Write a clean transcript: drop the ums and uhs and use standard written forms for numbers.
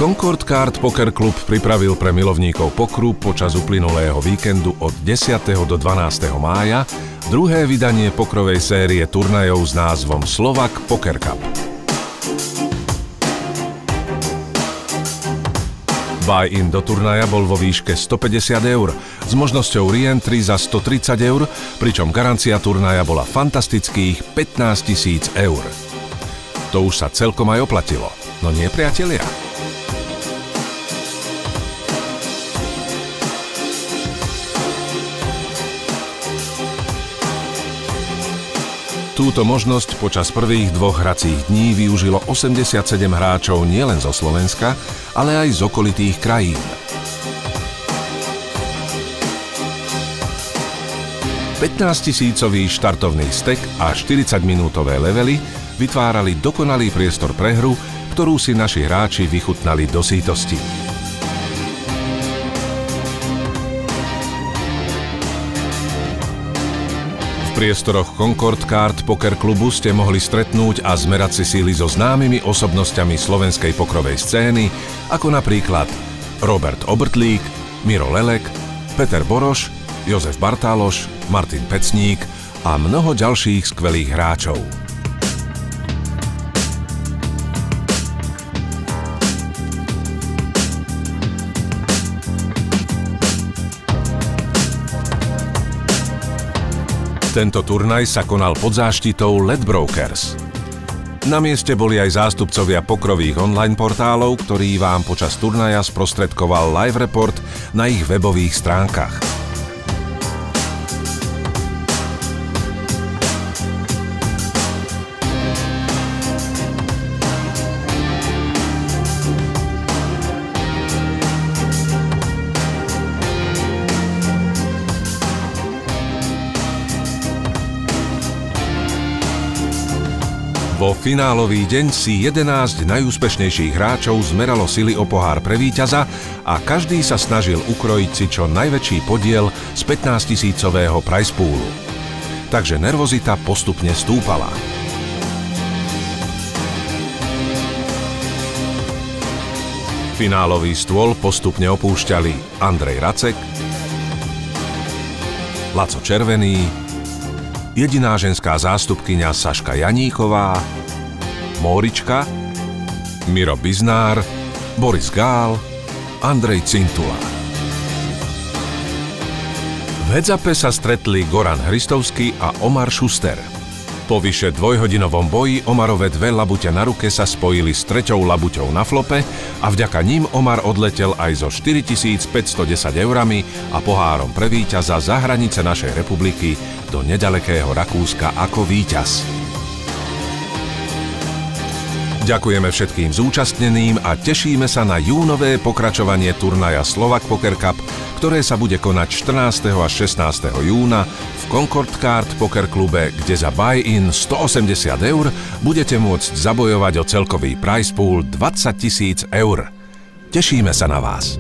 Concord Card Poker Club pripravil pre milovníkov pokru počas uplynulého víkendu od 10. do 12. mája druhé vydanie pokrovej série turnajov s názvom Slovak Poker Cup. Buy-in do turnaja bol vo výške 150 eur s možnosťou re-entry za 130 eur, pričom garancia turnaja bola fantastických 15 000 eur. To už sa celkom aj oplatilo, no nie, priatelia? Túto možnosť počas prvých dvoch hracích dní využilo 87 hráčov nielen zo Slovenska, ale aj z okolitých krajín. 15-tisícový štartovný stek a 40-minútové levely vytvárali dokonalý priestor pre hru, ktorú si naši hráči vychutnali do sítosti. V priestoroch Concord Card Poker Clubu ste mohli stretnúť a zmerať si síly so známymi osobnosťami slovenskej pokrovej scény, ako napríklad Robert Obertlík, Miro Lelek, Peter Boroš, Jozef Bartáloš, Martin Pecník a mnoho ďalších skvelých hráčov. Tento turnaj sa konal pod záštitou Ledbrokers. Na mieste boli aj zástupcovia pokrových online portálov, ktorí vám počas turnaja sprostredkoval live report na ich webových stránkach. Vo finálový deň si 11 najúspešnejších hráčov zmeralo sily o pohár pre víťaza a každý sa snažil ukrojiť si čo najväčší podiel z 15-tisícového prize poolu. Takže nervozita postupne stúpala. Finálový stôl postupne opúšťali Andrej Racek, Laco Červený, jediná ženská zástupkyňa Saška Janíková, Mórička, Miro Biznár, Boris Gál, Andrej Cintula. V heads-upe sa stretli Goran Hristovský a Omar Šuster. Po vyše dvojhodinovom boji Omarove dve labute na ruke sa spojili s treťou labuťou na flope a vďaka ním Omar odletel aj so 4510 eurami a pohárom pre víťaza za hranice našej republiky do nedalekého Rakúska ako víťaz. Ďakujeme všetkým zúčastneným a tešíme sa na júnové pokračovanie turnaja Slovak Poker Cup, ktoré sa bude konať 14. až 16. júna v Concord Card Poker Klube, kde za buy-in 180 eur budete môcť zabojovať o celkový prize pool 20 000 eur. Tešíme sa na vás.